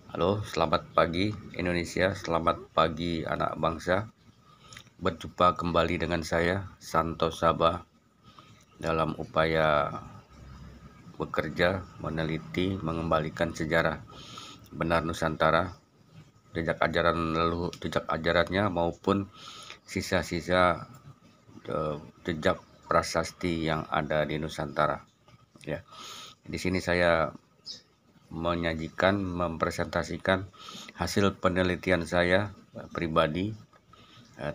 Halo, selamat pagi Indonesia, selamat pagi anak bangsa. Berjumpa kembali dengan saya, Santo Sabah, dalam upaya bekerja, meneliti, mengembalikan sejarah benar Nusantara, jejak ajarannya maupun sisa-sisa jejak prasasti yang ada di Nusantara. Ya, di sini saya mempresentasikan hasil penelitian saya pribadi,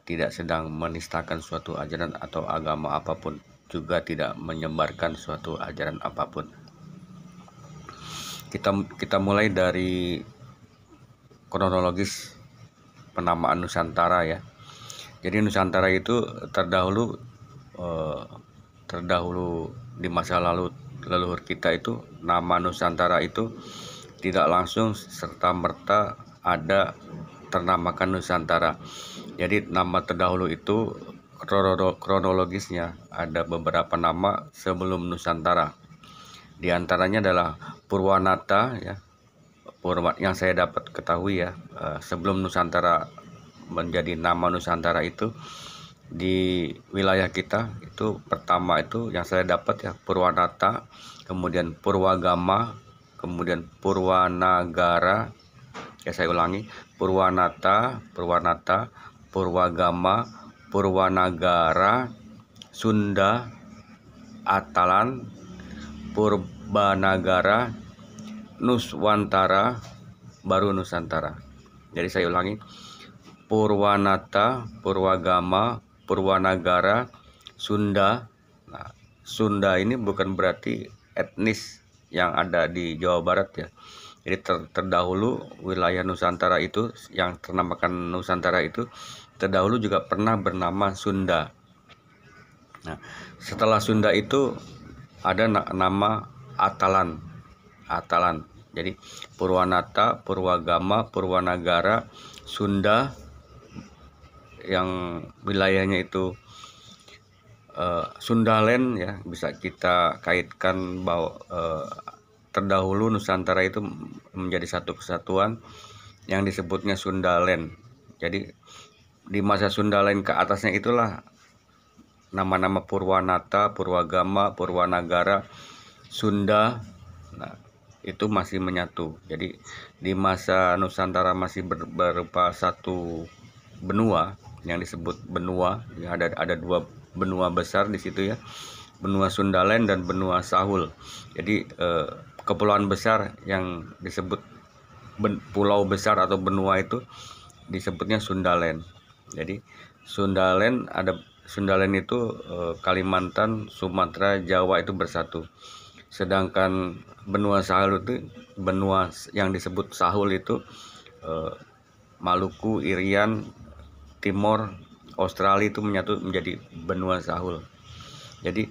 tidak sedang menistakan suatu ajaran atau agama apapun, juga tidak menyebarkan suatu ajaran apapun. Kita mulai dari kronologis penamaan Nusantara ya. Jadi Nusantara itu terdahulu di masa lalu leluhur kita itu, nama Nusantara itu tidak langsung serta merta ada ternamakan Nusantara. Jadi nama terdahulu itu kronologisnya ada beberapa nama sebelum Nusantara. Di antaranya adalah Purwanata ya. Yang saya dapat ketahui ya, sebelum Nusantara menjadi nama Nusantara itu, di wilayah kita itu pertama itu yang saya dapat ya Purwanata, kemudian Purwagama, kemudian Purwanagara. Ya, saya ulangi, Purwanata, Purwagama, Purwanagara, Sunda, Atalan, Purbanagara, Nuswantara, baru Nusantara. Jadi saya ulangi, Purwanata, Purwagama, Purwanagara, Sunda. Nah, Sunda ini bukan berarti etnis yang ada di Jawa Barat ya. Jadi terdahulu wilayah Nusantara itu yang ternamakan Nusantara itu terdahulu juga pernah bernama Sunda. Nah, setelah Sunda itu ada nama Atalan. Jadi Purwanata, Purwagama, Purwanagara, Sunda yang wilayahnya itu Sundaland ya, bisa kita kaitkan bahwa terdahulu Nusantara itu menjadi satu kesatuan yang disebutnya Sundaland. Jadi di masa Sundaland ke atasnya itulah nama-nama Purwanata, Purwagama, Purwanagara, Sunda, nah itu masih menyatu. Jadi di masa Nusantara masih berupa satu benua yang disebut benua ya, ada dua benua besar di situ ya, benua Sundaland dan benua Sahul. Jadi kepulauan besar yang disebut pulau besar atau benua itu disebutnya Sundaland. Jadi Sundaland itu Kalimantan, Sumatera, Jawa itu bersatu. Sedangkan benua Sahul itu, benua yang disebut Sahul itu Maluku, Irian, Timor, Australia itu menyatu menjadi benua Sahul. Jadi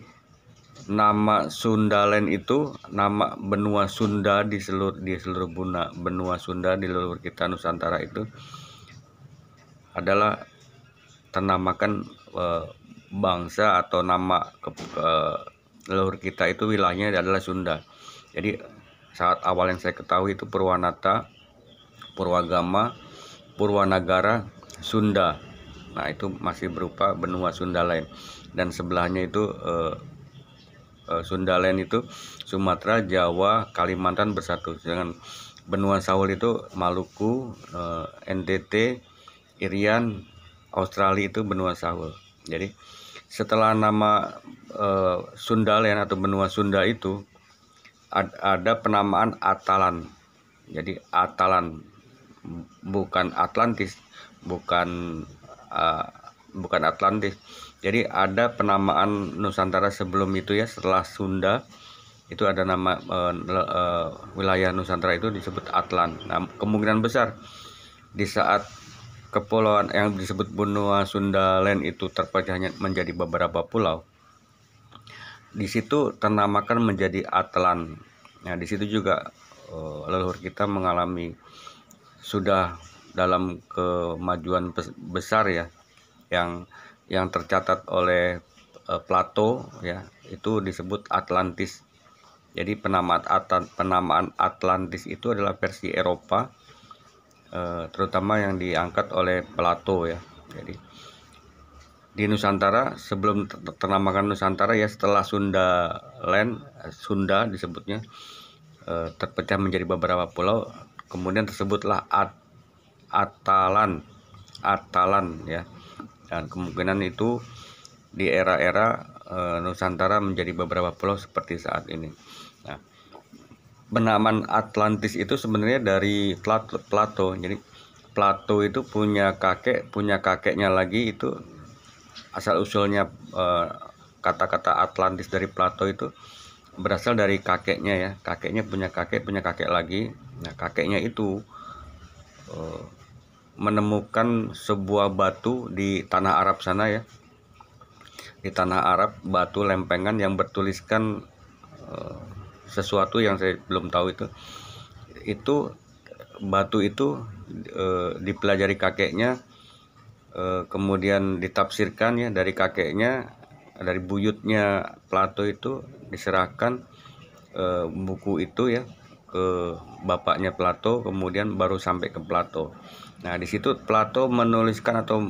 nama Sundaland itu nama benua Sunda di seluruh benua Sunda di leluhur kita Nusantara itu adalah ternamakan bangsa atau nama leluhur kita itu wilayahnya adalah Sunda. Jadi saat awal yang saya ketahui itu Purwanata, Purwagama, Purwanagara, Sunda. Nah itu masih berupa benua Sundaland, dan sebelahnya itu Sundaland itu Sumatera, Jawa, Kalimantan bersatu. Dengan benua Sahul itu Maluku, NTT, Irian, Australia itu benua Sahul. Jadi setelah nama Sundaland atau benua Sunda itu ada penamaan Atalan. Jadi Atalan, bukan Atlantis, bukan Atlantis. Jadi ada penamaan Nusantara sebelum itu ya, setelah Sunda itu ada nama wilayah Nusantara itu disebut Atlan. Nah, kemungkinan besar di saat kepulauan yang disebut benua Sundaland itu terpecahnya menjadi beberapa pulau, di situ ternamakan menjadi Atlan. Nah, di situ juga leluhur kita mengalami sudah dalam kemajuan besar ya, yang tercatat oleh Plato ya, itu disebut Atlantis. Jadi penamaan Atlantis itu adalah versi Eropa, terutama yang diangkat oleh Plato ya. Jadi di Nusantara, sebelum ternamakan Nusantara ya, setelah Sunda disebutnya, terpecah menjadi beberapa pulau, kemudian tersebutlah Atalan ya, dan kemungkinan itu di era-era Nusantara menjadi beberapa pulau seperti saat ini. Nah, penamaan Atlantis itu sebenarnya dari Plato. Jadi Plato itu punya kakeknya lagi, itu asal usulnya kata-kata Atlantis dari Plato itu berasal dari kakeknya ya. Kakeknya punya kakek lagi. Nah, kakeknya itu menemukan sebuah batu di tanah Arab sana ya. Di tanah Arab, batu lempengan yang bertuliskan sesuatu yang saya belum tahu itu batu itu dipelajari kakeknya, kemudian ditafsirkan ya dari kakeknya, dari buyutnya Plato itu diserahkan buku itu ya ke bapaknya Plato, kemudian baru sampai ke Plato. Nah, di situ Plato menuliskan atau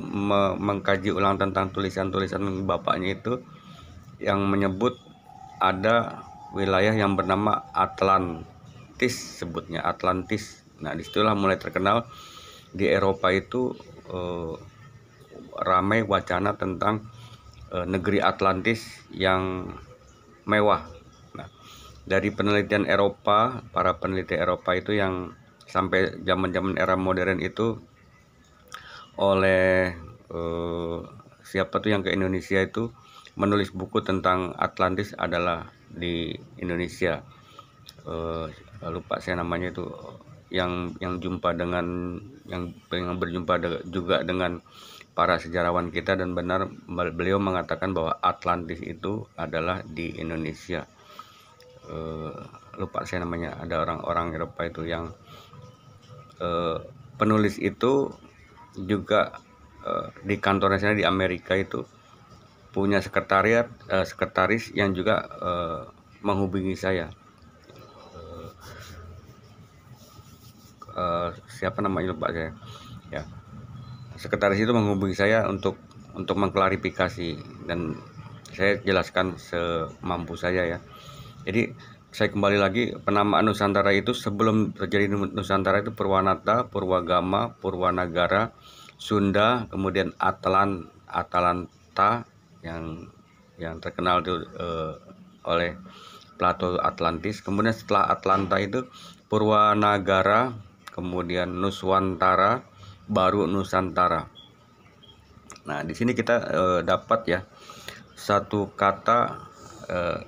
mengkaji ulang tentang tulisan-tulisan bapaknya itu, yang menyebut ada wilayah yang bernama Atlantis, sebutnya Atlantis. Nah, disitulah mulai terkenal di Eropa itu ramai wacana tentang negeri Atlantis yang mewah. Nah, dari penelitian Eropa, para peneliti Eropa itu yang sampai zaman-zaman era modern itu, oleh siapa tuh yang ke Indonesia itu menulis buku tentang Atlantis adalah di Indonesia. Lupa saya namanya itu, yang jumpa dengan yang berjumpa juga dengan para sejarawan kita, dan benar beliau mengatakan bahwa Atlantis itu adalah di Indonesia. Lupa saya namanya, ada orang-orang Eropa itu yang penulis itu juga di kantornya sana di Amerika itu punya sekretaris yang juga menghubungi saya. Siapa namanya lupa saya ya. Sekretaris itu menghubungi saya untuk mengklarifikasi, dan saya jelaskan semampu saya ya. Jadi saya kembali lagi, penamaan Nusantara itu sebelum terjadi Nusantara itu Purwanata, Purwagama, Purwanagara, Sunda, kemudian Atalanta yang terkenal itu oleh Plato, Atlantis. Kemudian setelah Atlanta itu Purwanagara, kemudian Nuswantara, baru Nusantara. Nah, di sini kita dapat ya satu kata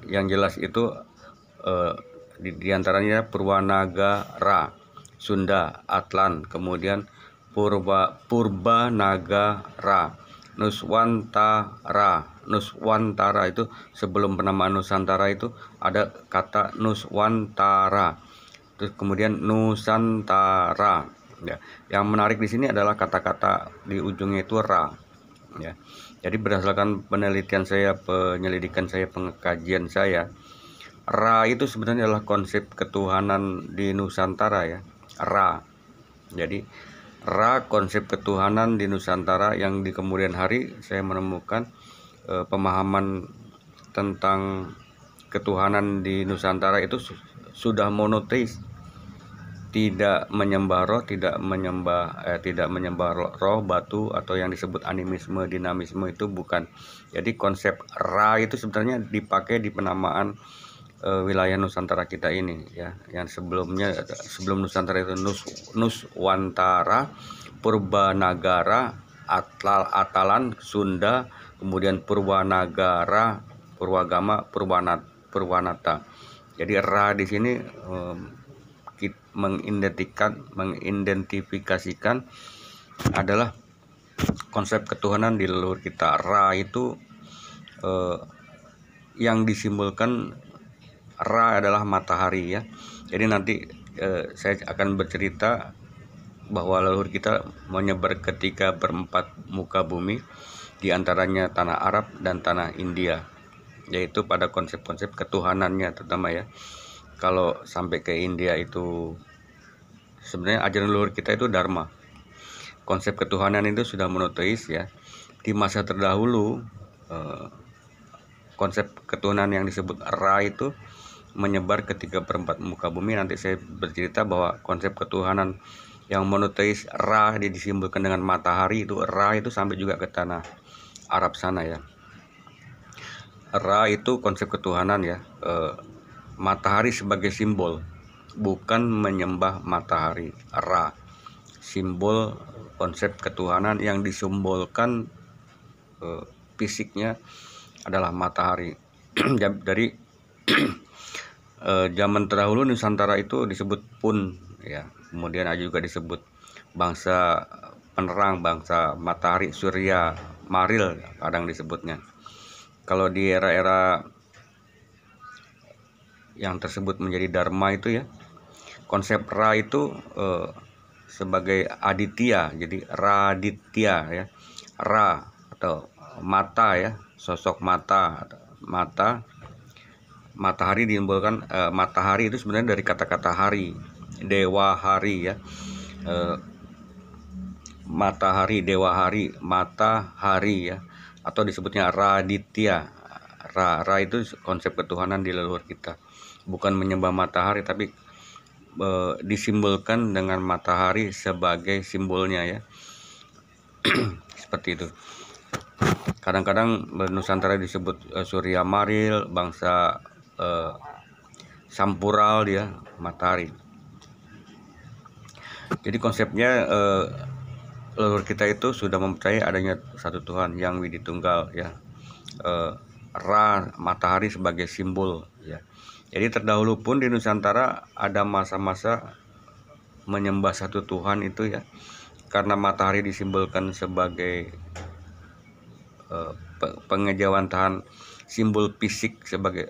yang jelas itu, di antaranya Purwanagara, Sunda, Atlan, kemudian Purbanagara, Nuswantara itu sebelum penamaan Nusantara itu ada kata Nuswantara, terus kemudian Nusantara ya. Yang menarik di sini adalah kata-kata di ujungnya itu ra ya. Jadi berdasarkan penelitian saya, penyelidikan saya, pengkajian saya, Ra itu sebenarnya adalah konsep ketuhanan di Nusantara ya. Ra. Jadi Ra konsep ketuhanan di Nusantara, yang di kemudian hari saya menemukan pemahaman tentang ketuhanan di Nusantara itu sudah monoteis. Tidak menyembah roh, tidak menyembah roh, batu, atau yang disebut animisme, dinamisme, itu bukan. Jadi konsep Ra itu sebenarnya dipakai di penamaan wilayah Nusantara kita ini ya. Yang sebelum Nusantara itu Nuswantara, Purbanagara, Atalan, Sunda, kemudian Purwanagara, Purwagama, Purwanata. Jadi Ra di sini mengidentifikasikan adalah konsep ketuhanan di leluhur kita. Ra itu yang disimbolkan, Ra adalah matahari ya. Jadi nanti saya akan bercerita bahwa leluhur kita menyebar ketika berempat muka bumi, diantaranya tanah Arab dan tanah India, yaitu pada konsep-konsep ketuhanannya terutama ya. kalau sampai ke India itu sebenarnya ajaran leluhur kita itu dharma. Konsep ketuhanan itu sudah monoteis ya. Di masa terdahulu konsep ketuhanan yang disebut Ra itu menyebar ke 3/4 muka bumi. Nanti saya bercerita bahwa konsep ketuhanan yang monoteis Ra disimbolkan dengan matahari, itu Ra itu sampai juga ke tanah Arab sana ya. Ra itu konsep ketuhanan ya, matahari sebagai simbol, bukan menyembah matahari. Ra simbol konsep ketuhanan yang disimbolkan fisiknya adalah matahari. Dari zaman terdahulu Nusantara itu disebut Pun ya, kemudian ada juga disebut bangsa penerang, bangsa matahari, surya, maril kadang disebutnya. Kalau di era-era yang tersebut menjadi dharma itu ya, konsep Ra itu sebagai aditya, jadi Raditya ya. Ra atau mata ya, sosok mata. Matahari disimbolkan, matahari itu sebenarnya dari kata-kata hari, dewa hari ya. Matahari, dewa hari, matahari ya, atau disebutnya Raditya. Ra itu konsep ketuhanan di leluhur kita, bukan menyembah matahari, tapi disimbolkan dengan matahari sebagai simbolnya ya. Seperti itu. Kadang-kadang Nusantara disebut surya maril, bangsa Sampural dia, matahari. Jadi konsepnya leluhur kita itu sudah mempercayai adanya satu Tuhan yang Widitunggal ya. Ra, matahari sebagai simbol ya. Jadi terdahulu pun di Nusantara ada masa-masa menyembah satu Tuhan itu ya, karena matahari disimbolkan sebagai pengejawantahan simbol fisik sebagai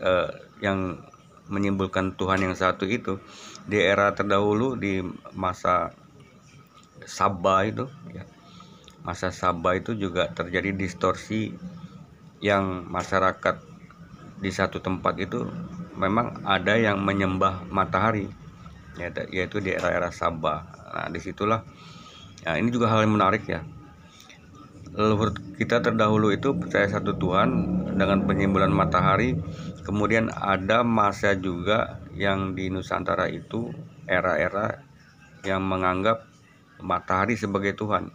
yang menyimbolkan Tuhan yang satu itu. Di era terdahulu di masa Sabah itu ya, masa Sabah itu juga terjadi distorsi yang masyarakat di satu tempat itu memang ada yang menyembah matahari ya, yaitu di era-era Sabah. Nah disitulah ya, ini juga hal yang menarik ya. Leluhur kita terdahulu itu percaya satu Tuhan dengan penyimbolan matahari. Kemudian ada masa juga yang di Nusantara itu era-era yang menganggap matahari sebagai Tuhan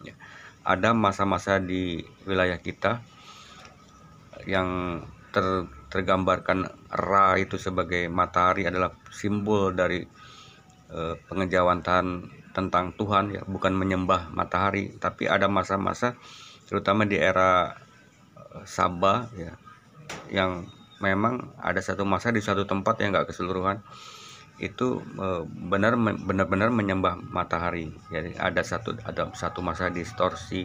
ya. Ada masa-masa di wilayah kita yang tergambarkan Ra itu sebagai matahari adalah simbol dari pengejawantahan tentang Tuhan ya, bukan menyembah matahari. Tapi ada masa-masa terutama di era Sabah ya, yang memang ada satu masa di satu tempat yang enggak keseluruhan itu benar-benar menyembah matahari. Jadi ada satu masa distorsi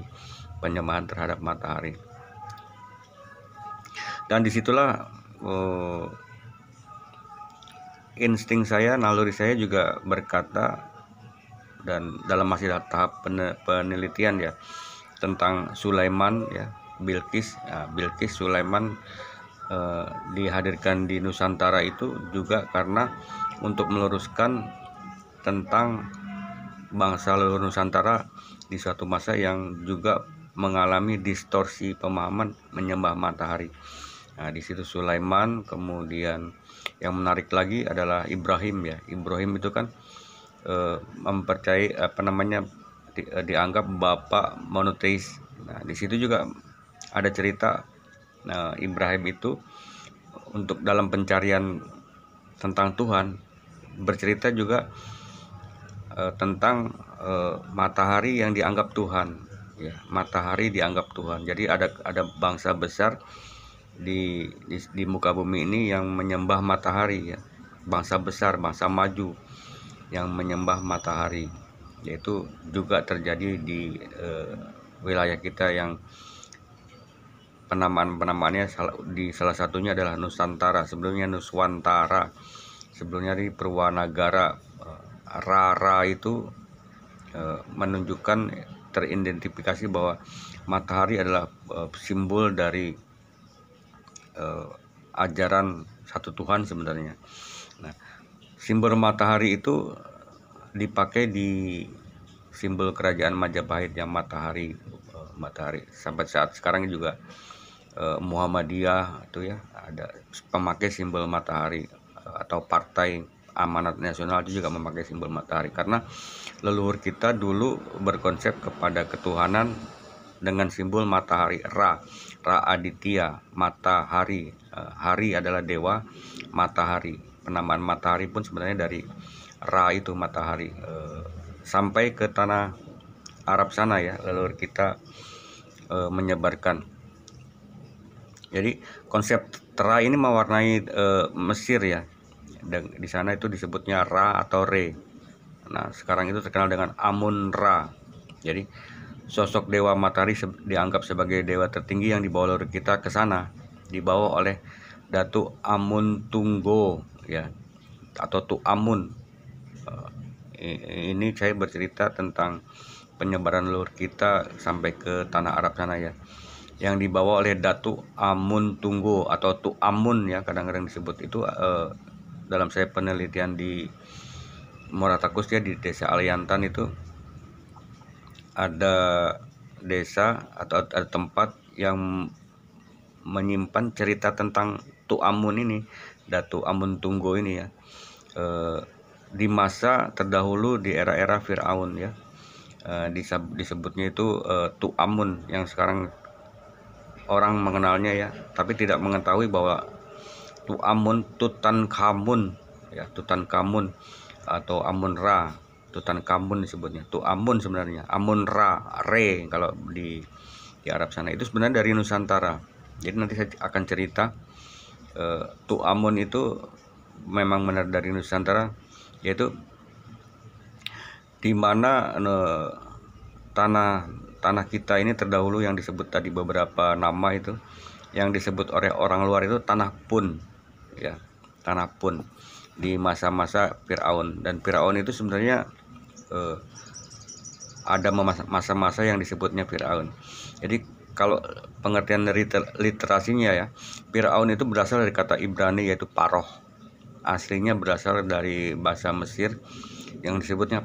penyembahan terhadap matahari. Dan disitulah insting saya, naluri saya juga berkata, dan dalam masih tahap penelitian ya, tentang Sulaiman ya, Bilqis Sulaiman dihadirkan di Nusantara itu juga karena untuk meluruskan tentang bangsa leluhur Nusantara di suatu masa yang juga mengalami distorsi pemahaman menyembah matahari. Nah, di situ Sulaiman, kemudian yang menarik lagi adalah Ibrahim ya. Ibrahim itu kan mempercayai dianggap bapak monoteis. Nah, di situ juga ada cerita Ibrahim itu untuk dalam pencarian tentang Tuhan bercerita juga tentang matahari yang dianggap Tuhan ya. Matahari dianggap Tuhan. Jadi ada bangsa besar di muka bumi ini yang menyembah matahari ya. Bangsa besar, bangsa maju yang menyembah matahari, yaitu juga terjadi di wilayah kita yang penamaannya di salah satunya adalah Nusantara, sebelumnya Nuswantara, sebelumnya di Purwanagara. Ra itu menunjukkan, teridentifikasi bahwa matahari adalah simbol dari ajaran satu Tuhan sebenarnya. Nah, simbol matahari itu dipakai di simbol kerajaan Majapahit yang matahari, matahari sampai saat sekarang juga. Muhammadiyah itu ya ada pemakai simbol matahari, atau Partai Amanat Nasional itu juga memakai simbol matahari, karena leluhur kita dulu berkonsep kepada ketuhanan dengan simbol matahari, Ra Aditya, matahari. Hari adalah dewa, matahari, penamaan matahari pun sebenarnya dari Ra itu matahari. Sampai ke tanah Arab sana ya leluhur kita menyebarkan. Jadi konsep Ra ini mewarnai Mesir ya. Dan di sana itu disebutnya Ra atau Re. Nah, sekarang itu terkenal dengan Amun-Ra. Jadi sosok dewa matahari dianggap sebagai dewa tertinggi yang dibawa oleh kita ke sana, dibawa oleh Datu Amun Tunggo ya, atau Tu Amun. Ini saya bercerita tentang penyebaran leluhur kita sampai ke tanah Arab sana ya, yang dibawa oleh Datu Amun Tunggo atau Tu Amun ya, kadang-kadang disebut itu. Dalam saya penelitian di Moratakus ya, di desa Aliantan itu ada desa atau ada tempat yang menyimpan cerita tentang Tu Amun ini, Datu Amun Tunggo ini ya, di masa terdahulu di era-era Fir'aun ya. Disebutnya itu Tu Amun, yang sekarang orang mengenalnya ya, tapi tidak mengetahui bahwa Tu Amun Tutankhamun ya, Tutankhamun atau Amun-Ra, Tutankhamun disebutnya. Tu Amun sebenarnya Amun-Ra, Re kalau di Arab sana, itu sebenarnya dari Nusantara. Jadi nanti saya akan cerita Tu Amun itu memang benar dari Nusantara, yaitu di mana tanah kita ini terdahulu yang disebut tadi beberapa nama itu, yang disebut oleh orang luar itu tanah Pun ya, tanah Pun di masa-masa Fir'aun. Dan Fir'aun itu sebenarnya ada masa-masa yang disebutnya Fir'aun. Jadi kalau pengertian dari literasinya ya, Fir'aun itu berasal dari kata Ibrani yaitu paroh. Aslinya berasal dari bahasa Mesir yang disebutnya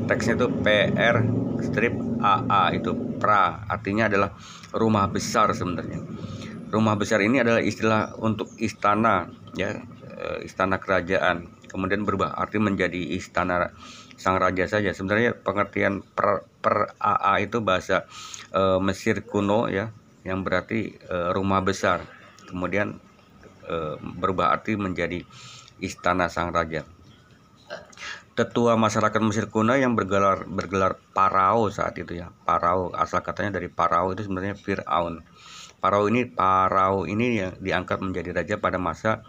teksnya itu PR-AA, itu pra, artinya adalah rumah besar. Sebenarnya rumah besar ini adalah istilah untuk istana ya, istana kerajaan, kemudian berubah arti menjadi istana sang raja saja. Sebenarnya pengertian AA itu bahasa Mesir kuno ya, yang berarti rumah besar, kemudian berubah arti menjadi istana sang raja. Tetua masyarakat Mesir kuno yang bergelar Parao saat itu ya. Parao, asal katanya dari Parao itu sebenarnya Fir'aun. Parao ini yang diangkat menjadi raja pada masa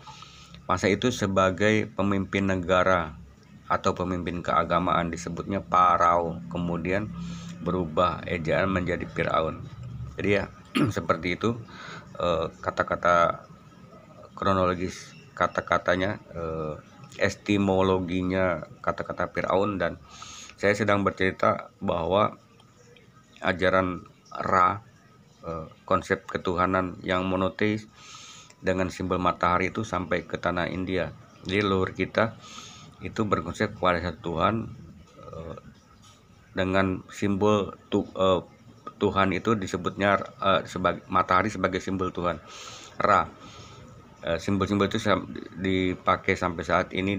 itu sebagai pemimpin negara atau pemimpin keagamaan, disebutnya Parao. Kemudian berubah ejaan menjadi Fir'aun. Jadi ya seperti itu kata-kata kronologis kata-katanya, etimologinya kata-kata Fir'aun. Dan saya sedang bercerita bahwa ajaran Ra, konsep ketuhanan yang monoteis dengan simbol matahari itu sampai ke tanah India. Jadi leluhur kita itu berkonsep kepada satu Tuhan dengan simbol Tuhan itu disebutnya sebagai matahari, sebagai simbol Tuhan. Ra, simbol-simbol itu dipakai sampai saat ini,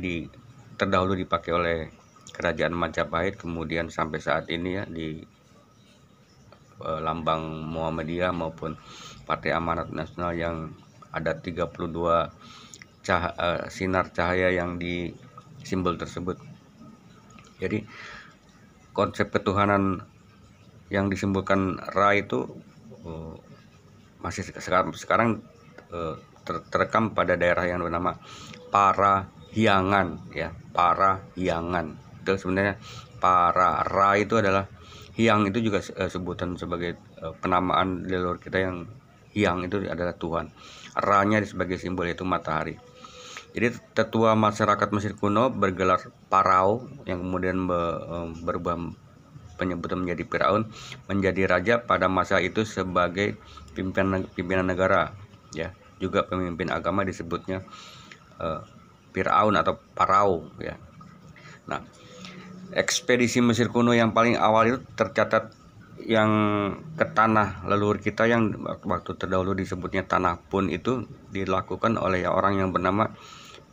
terdahulu dipakai oleh kerajaan Majapahit, kemudian sampai saat ini ya di lambang Muhammadiyah maupun Partai Amanat Nasional yang ada 32 sinar cahaya yang di simbol tersebut. Jadi konsep ketuhanan yang disimbolkan Ra itu masih sekarang terekam pada daerah yang bernama Parahyangan ya, Parahyangan. Itu sebenarnya Ra itu adalah Hyang, itu juga sebutan sebagai penamaan leluhur kita, yang Hyang itu adalah Tuhan. Ra-nya sebagai simbol yaitu matahari. Jadi tetua masyarakat Mesir kuno bergelar Parao, yang kemudian berubah penyebutan menjadi Fir'aun, menjadi raja pada masa itu sebagai pimpinan negara ya. juga pemimpin agama disebutnya Fir'aun atau Parao ya. Nah, ekspedisi Mesir kuno yang paling awal itu tercatat yang ke tanah leluhur kita yang waktu terdahulu disebutnya Tanah Pun itu dilakukan oleh orang yang bernama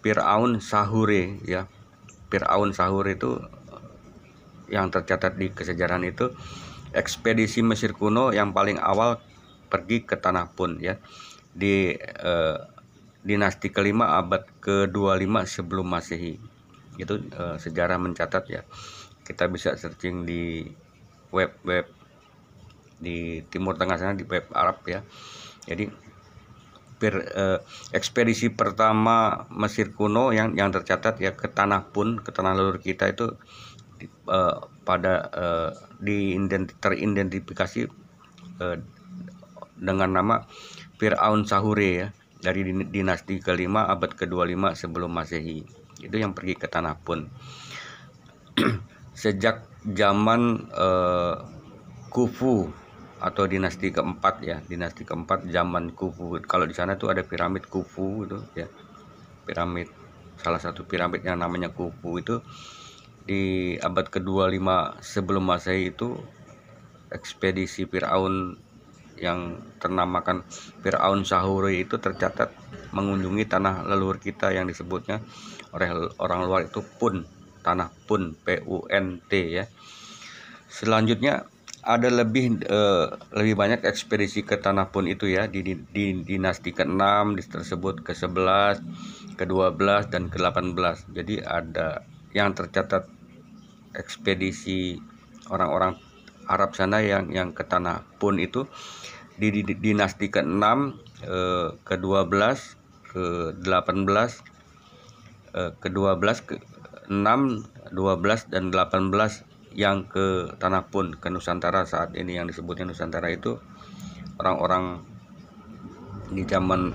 Fir'aun Sahure ya. Fir'aun Sahure itu yang tercatat di kesejarahan itu ekspedisi Mesir kuno yang paling awal pergi ke Tanah Pun ya, di dinasti kelima abad ke-25 sebelum Masehi. Itu sejarah mencatat ya. Kita bisa searching di web di Timur Tengah sana, di web Arab ya. Jadi ekspedisi pertama Mesir kuno yang tercatat ya ke Tanah Pun, ke tanah leluhur kita itu teridentifikasi dengan nama Fir'aun Sahure ya, dari dinasti kelima abad ke-25 sebelum Masehi. Itu yang pergi ke Tanah Pun. Sejak zaman Khufu atau dinasti keempat ya, dinasti keempat zaman Khufu. Kalau di sana tuh ada piramid Khufu itu ya, piramid, salah satu piramid yang namanya Khufu itu di abad ke-25 sebelum Masehi. Itu ekspedisi Fir'aun yang ternamakan Fir'aun Sahure itu tercatat mengunjungi tanah leluhur kita yang disebutnya oleh orang luar itu Pun, Tanah Pun, P-U-N-T ya. Selanjutnya ada lebih banyak ekspedisi ke Tanah Pun itu ya, di dinasti ke-6 tersebut, ke-11, ke-12 dan ke-18. Jadi ada yang tercatat ekspedisi orang-orang Arab sana yang ke Tanah Pun itu di dinasti ke-6, ke-12, ke-18, ke-12, ke-6, 12 dan 18 yang ke Tanah Pun, ke Nusantara saat ini yang disebutnya Nusantara itu orang-orang di zaman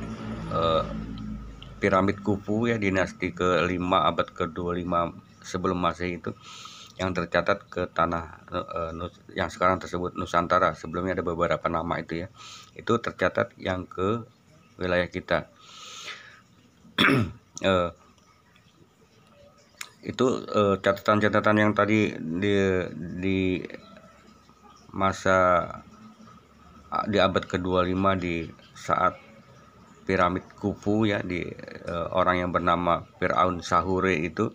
piramid Khufu ya, dinasti ke-5 abad ke-25 sebelum Masehi itu yang tercatat ke tanah yang sekarang tersebut Nusantara. Sebelumnya ada beberapa nama itu ya. Itu tercatat yang ke wilayah kita. Itu catatan-catatan yang tadi di masa di abad ke-25 di saat piramid Khufu ya, di orang yang bernama Fir'aun Sahure itu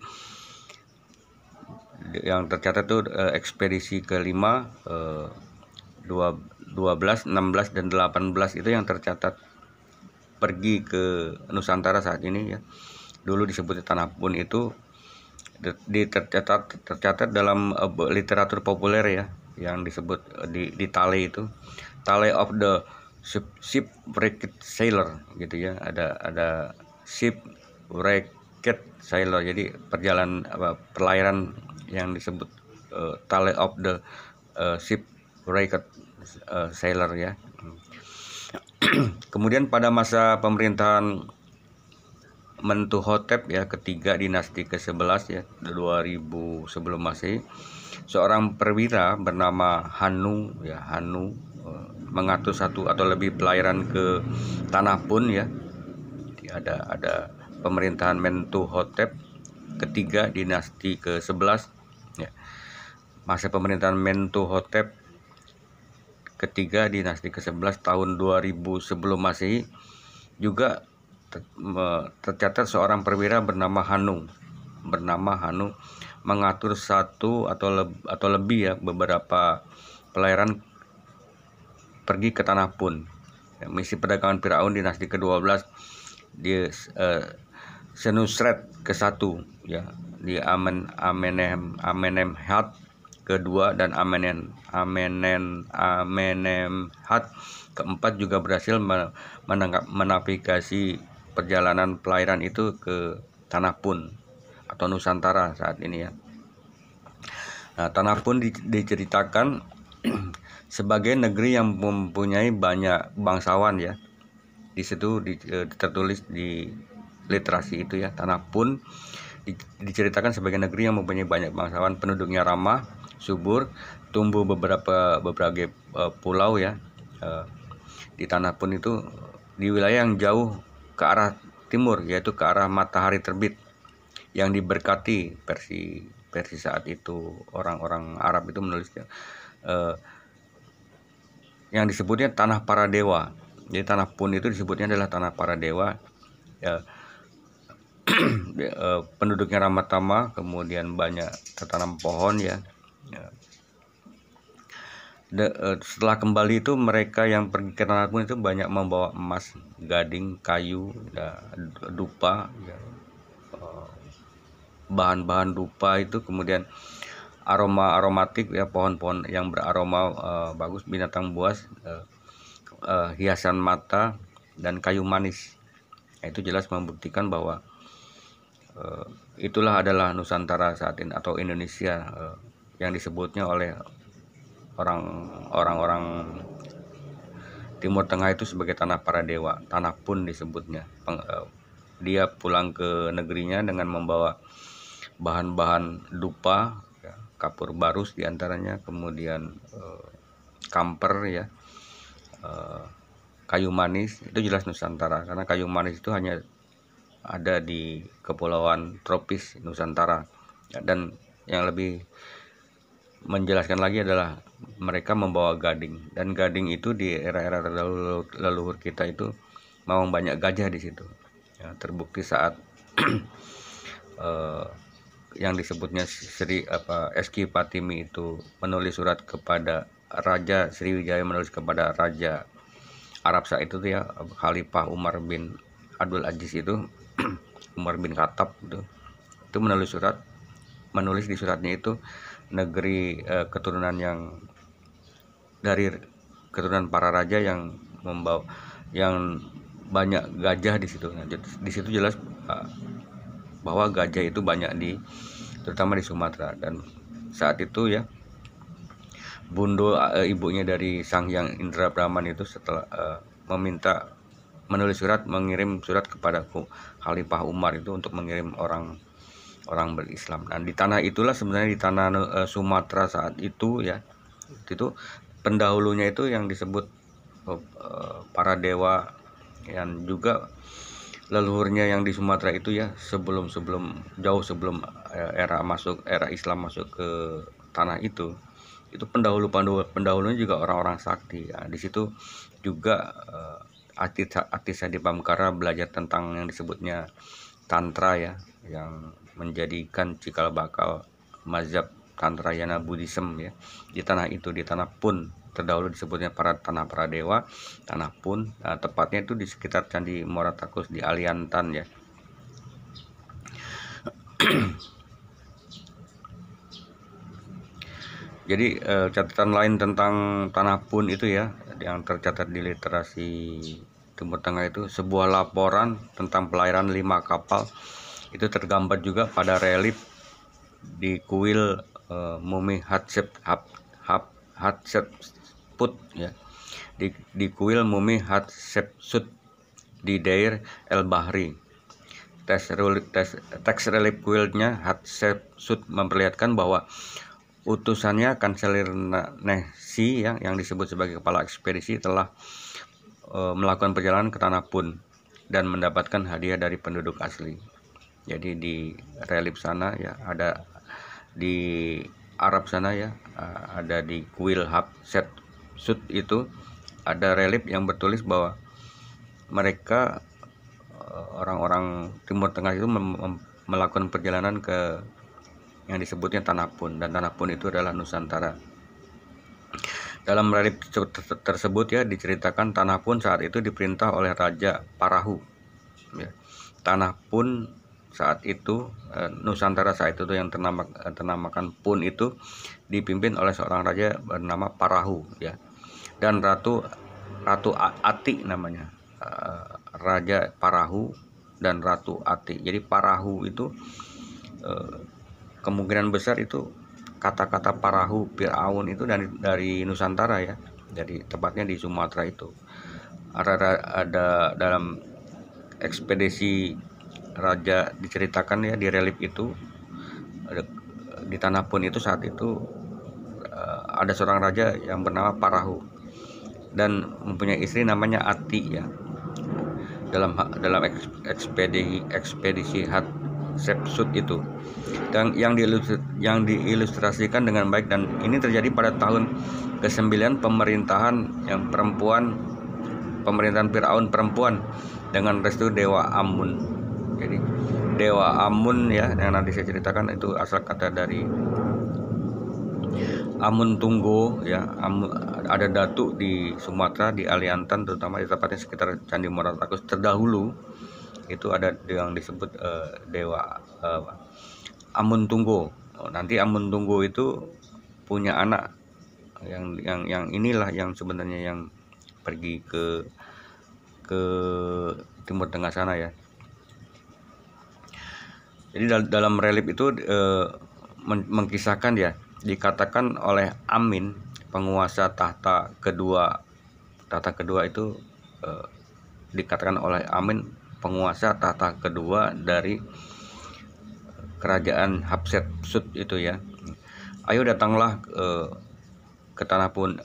yang tercatat tuh ekspedisi ke-5, 12, 16 dan 18 itu yang tercatat pergi ke Nusantara saat ini ya. Dulu disebut Tanah Pun itu tercatat dalam literatur populer ya, yang disebut di Tale itu, Tale of the Shipwrecked Sailor gitu ya. Ada Shipwrecked Sailor, jadi perlayaran yang disebut Tale of the Shipwrecked Sailor ya. Kemudian pada masa pemerintahan Mentuhotep ya, ketiga dinasti ke-11 ya, 2000 sebelum Masehi, seorang perwira bernama Hanu mengatur satu atau lebih pelayaran ke Tanah Pun ya. Ada pemerintahan Mentuhotep ketiga dinasti ke-11 ya. Masa pemerintahan Mentuhotep ketiga dinasti ke-11 tahun 2000 sebelum Masehi juga tercatat seorang perwira bernama Hanu mengatur satu atau lebih ya, beberapa pelayaran pergi ke Tanah Pun. Misi perdagangan Firaun dinasti ke-12 di Senusret ke-1 ya, di Amenemhat kedua dan Amenemhat keempat juga berhasil menavigasi perjalanan pelayaran itu ke Tanah Pun atau Nusantara saat ini ya. Nah, Tanah Pun diceritakan sebagai negeri yang mempunyai banyak bangsawan ya. Di situ tertulis di literasi itu ya, Tanah Pun diceritakan sebagai negeri yang mempunyai banyak bangsawan, penduduknya ramah, subur, tumbuh berbagai pulau ya. Di Tanah Pun itu di wilayah yang jauh ke arah timur, yaitu ke arah matahari terbit, yang diberkati versi saat itu. Orang-orang Arab itu menulisnya yang disebutnya tanah para dewa. Jadi tanah Pun itu disebutnya adalah tanah para dewa ya. Penduduknya ramah tamah, kemudian banyak tertanam pohon ya. Setelah kembali itu mereka yang pergi ke tanah Pun itu banyak membawa emas, gading, kayu, ya, dupa ya. Bahan-bahan dupa itu, kemudian aromatik ya, pohon-pohon yang beraroma bagus, binatang buas, hiasan mata, dan kayu manis. Itu jelas membuktikan bahwa itulah adalah Nusantara saat ini, atau Indonesia yang disebutnya oleh orang-orang Timur Tengah itu sebagai tanah para dewa. Tanah Pun disebutnya. Dia pulang ke negerinya dengan membawa bahan-bahan dupa ya, kapur barus diantaranya, kemudian kamper ya, kayu manis. Itu jelas Nusantara, karena kayu manis itu hanya ada di kepulauan tropis Nusantara ya. Dan yang lebih menjelaskan lagi adalah mereka membawa gading, dan gading itu di era-era terdahulu leluhur kita itu memang banyak gajah di situ ya. Terbukti saat yang disebutnya Eski Fatimi itu menulis surat kepada Raja Sriwijaya, menulis kepada Raja Arab saat itu ya, Khalifah Umar bin Abdul Aziz itu Umar bin Khattab itu menulis di suratnya itu, negeri keturunan yang dari keturunan para raja yang membawa yang banyak gajah di situ. Nah, di situ jelas bahwa gajah itu banyak terutama di Sumatera. Dan saat itu ya, Bundo ibunya dari Sang Hyang Indrabraman itu setelah mengirim surat kepada Khalifah Umar itu untuk mengirim orang berislam. Dan di tanah itulah sebenarnya, di tanah Sumatera saat itu ya, itu pendahulunya itu yang disebut para dewa, yang juga leluhurnya yang di Sumatera itu ya, jauh sebelum era Islam masuk ke tanah itu pendahulunya juga orang-orang sakti ya. Di situ juga Ati Sadi Pamkara belajar tentang yang disebutnya tantra ya, yang menjadikan cikal bakal mazhab Tantrayana Buddhism ya. Di tanah itu, di tanah Pun, terdahulu disebutnya tanah para dewa, tanah Pun. Nah, tepatnya itu di sekitar Candi Muara Takus di Aliantan ya. Jadi catatan lain tentang tanah Pun itu ya, yang tercatat di literasi Timur Tengah itu, sebuah laporan tentang pelayaran 5 kapal itu tergambar juga pada relief di kuil mumi Hatshepsut ya, di kuil mumi Hatshepsut di Deir El Bahri. Teks relief kuilnya Hatshepsut memperlihatkan bahwa utusannya Kanselir Nehsi yang disebut sebagai kepala ekspedisi telah melakukan perjalanan ke tanah Pun dan mendapatkan hadiah dari penduduk asli. Jadi di relief sana ya, ada di Arab sana ya, ada di kuil Hatshepsut itu ada relief yang bertulis bahwa mereka orang-orang Timur Tengah itu melakukan perjalanan ke yang disebutnya tanah Pun, dan tanah Pun itu adalah Nusantara. Dalam relief tersebut ya, diceritakan tanah Pun saat itu diperintah oleh Raja Parahu ya. Tanah Pun saat itu, Nusantara saat itu yang ternamakan Pun itu dipimpin oleh seorang raja bernama Parahu ya, dan Ratu Ati namanya, Raja Parahu dan Ratu Ati. Jadi Parahu itu kemungkinan besar itu kata-kata Parahu, Fir'aun itu dari Nusantara ya, jadi tepatnya di Sumatera itu. Ada dalam ekspedisi raja diceritakan ya, di relief itu di tanah Pun itu saat itu ada seorang raja yang bernama Parahu dan mempunyai istri namanya Ati ya. ekspedisi Hatshepsut itu, dan yang diilustrasikan dengan baik, dan ini terjadi pada tahun ke-9 pemerintahan Firaun perempuan dengan restu dewa Amun. Jadi dewa Amun ya, yang nanti saya ceritakan itu asal kata dari Amun Tunggo ya. Ada datu di Sumatera, di Aliantan, terutama di tempatnya sekitar Candi Muara Takus terdahulu itu ada yang disebut dewa Amun Tunggo. Nanti Amun Tunggo itu punya anak yang inilah yang sebenarnya yang pergi ke Timur Tengah sana ya. Jadi dalam relief itu mengkisahkan ya, dikatakan oleh Amin, penguasa tahta kedua itu dikatakan oleh Amin, penguasa tahta kedua dari kerajaan Hatshepsut itu ya. Ayo datanglah ke tanah pun,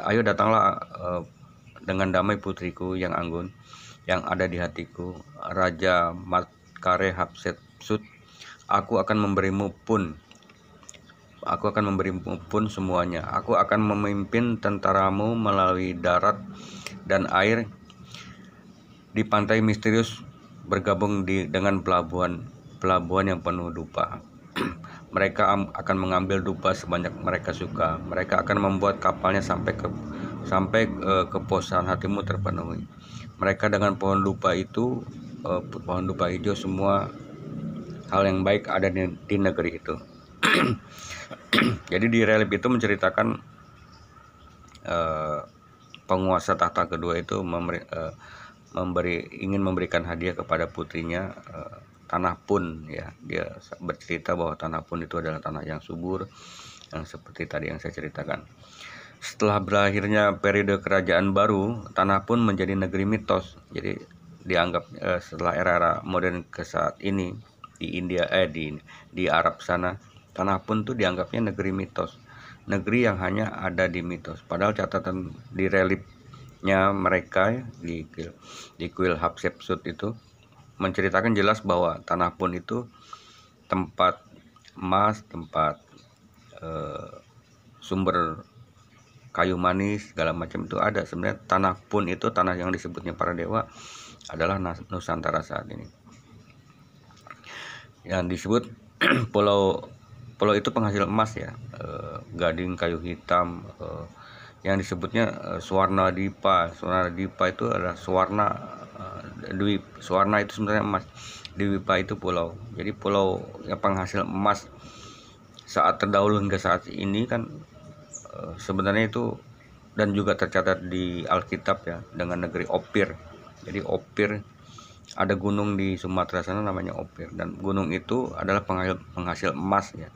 ayo datanglah dengan damai putriku yang anggun, yang ada di hatiku, Raja Matkare Hatshepsut. Aku akan memberimu pun semuanya. Aku akan memimpin tentaramu melalui darat dan air di pantai misterius, bergabung dengan pelabuhan yang penuh dupa. Mereka akan mengambil dupa sebanyak mereka suka. Mereka akan membuat kapalnya sampai kepuasan hatimu terpenuhi. Mereka dengan pohon dupa hijau, semua hal yang baik ada di negeri itu. Jadi di relief itu menceritakan penguasa tahta kedua itu ingin memberikan hadiah kepada putrinya tanah Pun ya. Dia bercerita bahwa tanah Pun itu adalah tanah yang subur, yang seperti tadi yang saya ceritakan. Setelah berakhirnya periode kerajaan baru, tanah Pun menjadi negeri mitos. Jadi dianggap setelah era modern ke saat ini di India di Arab sana, tanah Pun tuh dianggapnya negeri mitos, negeri yang hanya ada di mitos. Padahal catatan di reliefnya mereka di kuil Hatshepsut itu menceritakan jelas bahwa tanah Pun itu tempat emas, tempat sumber kayu manis segala macam itu ada. Sebenarnya tanah Pun itu, tanah yang disebutnya para dewa, adalah Nusantara saat ini. Yang disebut pulau itu penghasil emas ya, gading kayu hitam, yang disebutnya Swarna Dipa itu adalah Swarna, Swarna itu sebenarnya emas, Dwipa itu pulau. Jadi pulau yang penghasil emas saat terdahulu hingga saat ini kan sebenarnya itu, dan juga tercatat di Alkitab ya, dengan negeri Opir. Jadi Opir, ada gunung di Sumatera sana namanya Opir, dan gunung itu adalah penghasil emas ya.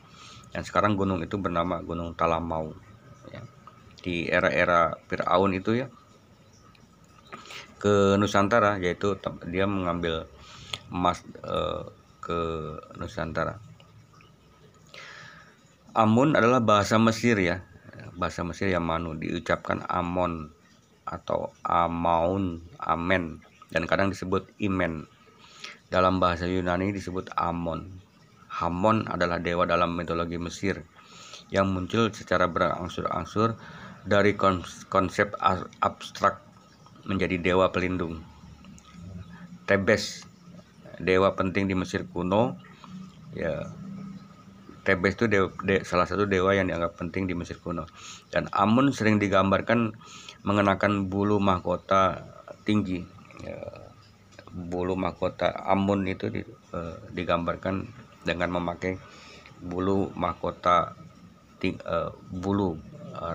Dan sekarang gunung itu bernama Gunung Talamau ya. Di era Firaun itu ya, ke Nusantara, yaitu dia mengambil emas ke Nusantara. Amun adalah bahasa Mesir ya, bahasa Mesir yang Manu, diucapkan Amon atau Amaun, Amen, dan kadang disebut Imen. Dalam bahasa Yunani disebut Amon. Hamon adalah dewa dalam mitologi Mesir yang muncul secara berangsur-angsur dari konsep abstrak menjadi dewa pelindung. Thebes, dewa penting di Mesir kuno ya. Thebes itu salah satu dewa yang dianggap penting di Mesir kuno. Dan Amun sering digambarkan mengenakan bulu mahkota tinggi ya. Bulu mahkota Amun itu digambarkan dengan memakai bulu mahkota bulu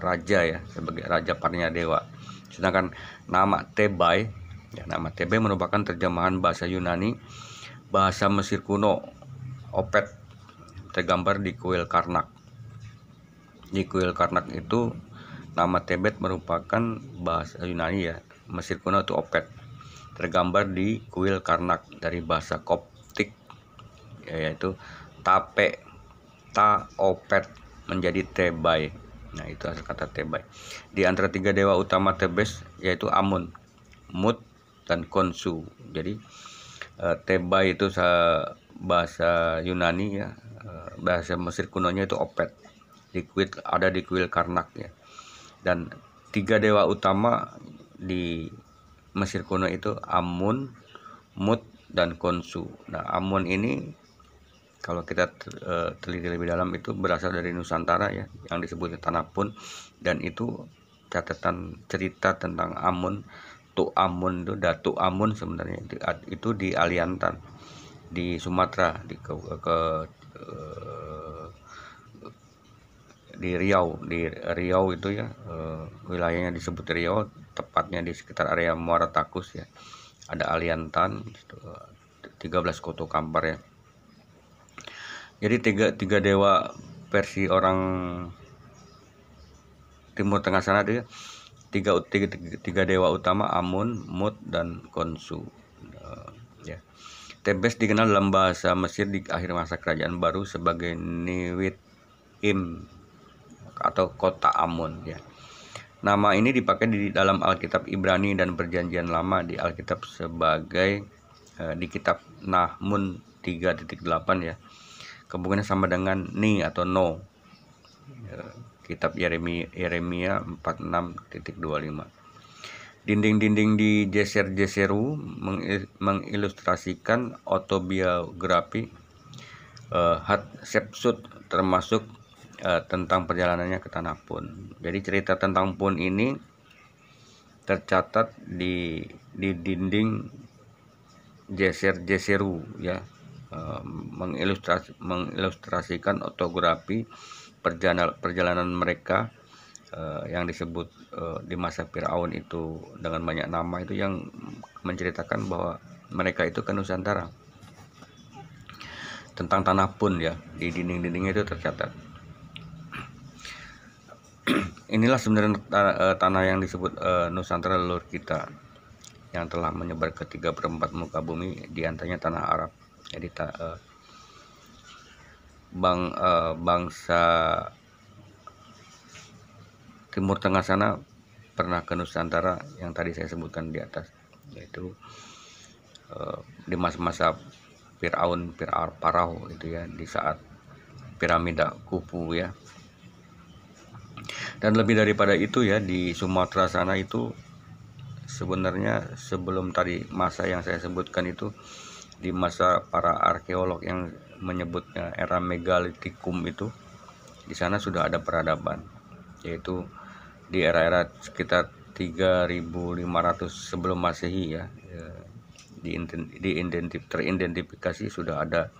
raja ya, sebagai raja parnya dewa. Sedangkan nama Thebai ya, nama Thebai merupakan terjemahan bahasa Yunani bahasa Mesir kuno Opet, tergambar di kuil Karnak. Di kuil Karnak itu nama Tebet merupakan bahasa Yunani ya, Mesir kuno itu Opet, tergambar di kuil Karnak dari bahasa Koptik yaitu Tape, Ta Opet menjadi Thebai. Nah, itu asal kata Thebai. Di antara tiga dewa utama Thebes yaitu Amun, Mut, dan Khonsu. Jadi Thebai itu bahasa Yunani ya, bahasa Mesir kunonya itu Opet. Ada di kuil Karnak ya. Dan 3 dewa utama di Mesir kuno itu Amun, Mut, dan Khonsu. Nah, Amun ini kalau kita teliti lebih dalam itu berasal dari Nusantara ya, yang disebutnya Tanah Pun, dan itu catatan cerita tentang Amun. Amun itu Datu Amun sebenarnya itu di Aliantan di Sumatera di Riau itu ya, wilayahnya disebut Riau, tepatnya di sekitar area Muara Takus ya. Ada Aliantan 13 Koto Kampar ya. Jadi tiga dewa versi orang Timur Tengah sana dia tiga dewa utama Amun, Mut, dan Khonsu. Ya. Tebes dikenal dalam bahasa Mesir di akhir masa kerajaan baru sebagai Niwit Im atau kota Amun ya. Nama ini dipakai di dalam Alkitab Ibrani dan Perjanjian Lama di Alkitab sebagai di kitab Nahum 3.8 ya. Kemungkinan sama dengan ni atau no. Kitab Yeremia 46.25. Dinding-dinding di Geser-Geseru mengilustrasikan autobiografi Hatshepsut, termasuk tentang perjalanannya ke Tanah Pun. Jadi cerita tentang Pun ini tercatat di dinding Geser-Geseru ya, mengilustrasikan autobiografi perjalanan mereka yang disebut di masa Firaun itu dengan banyak nama itu, yang menceritakan bahwa mereka itu ke Nusantara. Tentang Tanah Pun ya, di dinding-dindingnya itu tercatat. Inilah sebenarnya tanah yang disebut Nusantara leluhur kita, yang telah menyebar ke 3/4 muka bumi, diantaranya tanah Arab. Jadi bangsa Timur Tengah sana pernah ke Nusantara yang tadi saya sebutkan di atas, yaitu di masa-masa Firaun Parau itu ya, di saat piramida Khufu ya. Dan lebih daripada itu ya, di Sumatera sana itu sebenarnya sebelum tadi masa yang saya sebutkan itu, di masa para arkeolog yang menyebutnya era Megalitikum itu, di sana sudah ada peradaban, yaitu di era-era sekitar 3500 sebelum Masehi ya, teridentifikasi sudah ada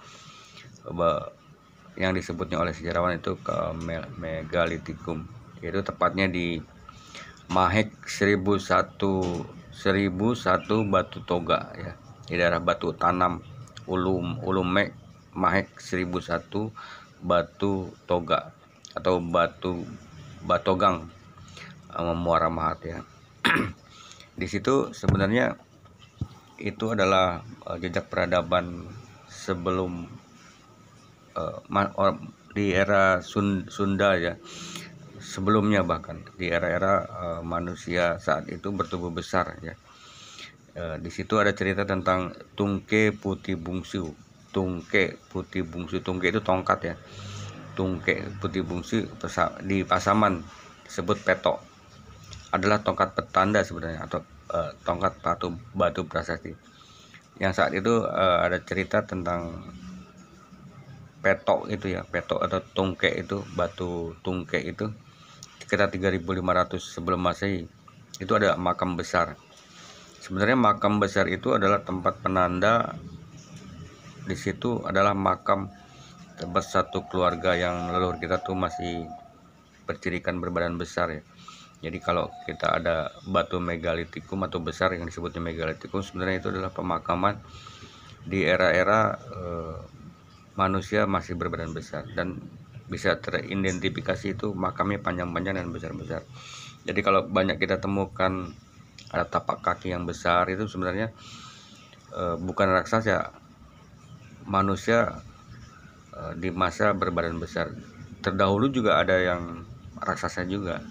yang disebutnya oleh sejarawan itu ke Megalitikum, yaitu tepatnya di Mahek 1001 Batu Toga ya, di daerah Batu Tanam Ulumek Mahek 1001 Batu Toga atau Batogang Muara Mahat ya. Di situ sebenarnya itu adalah jejak peradaban sebelum di era Sunda ya. Sebelumnya bahkan di era-era manusia saat itu bertubuh besar ya. Di situ ada cerita tentang Tungke Putih Bungsu. Tungke itu tongkat ya. Tungke Putih Bungsu di Pasaman disebut petok. Adalah tongkat petanda sebenarnya, atau tongkat batu prasasti. Yang saat itu ada cerita tentang petok itu ya, petok atau tungke itu, batu tungke itu sekitar 3500 sebelum Masehi. Itu ada makam besar. Sebenarnya makam besar itu adalah tempat penanda. Di situ adalah makam satu keluarga yang leluhur kita tuh masih bercirikan berbadan besar ya. Jadi kalau kita ada batu megalitikum atau besar yang disebutnya megalitikum, sebenarnya itu adalah pemakaman di era-era manusia masih berbadan besar, dan bisa teridentifikasi itu makamnya panjang-panjang dan besar-besar. Jadi kalau banyak kita temukan ada tapak kaki yang besar, itu sebenarnya bukan raksasa, manusia di masa berbadan besar. Terdahulu juga ada yang raksasa juga.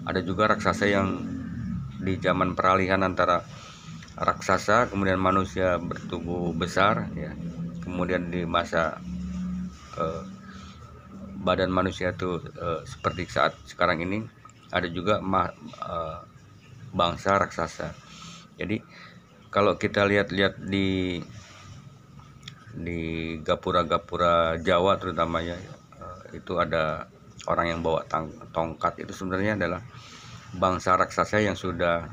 Ada juga raksasa yang di zaman peralihan antara raksasa, kemudian manusia bertubuh besar ya. Kemudian di masa badan manusia itu seperti saat sekarang ini, ada juga bangsa raksasa. Jadi kalau kita lihat-lihat di gapura-gapura Jawa terutamanya, itu ada orang yang bawa tongkat. Itu sebenarnya adalah bangsa raksasa yang sudah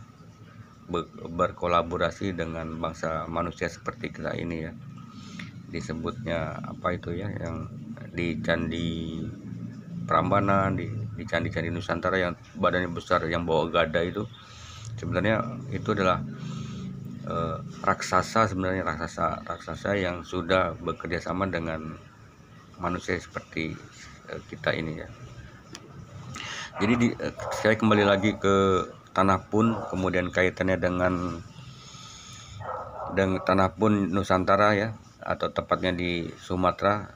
berkolaborasi dengan bangsa manusia seperti kita ini ya. Disebutnya apa itu ya, yang di Candi Prambanan, di candi-candi Nusantara yang badannya besar, yang bawa gada itu sebenarnya itu adalah raksasa, sebenarnya raksasa yang sudah bekerja sama dengan manusia seperti kita ini ya. Jadi saya kembali lagi ke Tanah Pun, kemudian kaitannya dengan Tanah Pun Nusantara ya, atau tepatnya di Sumatera.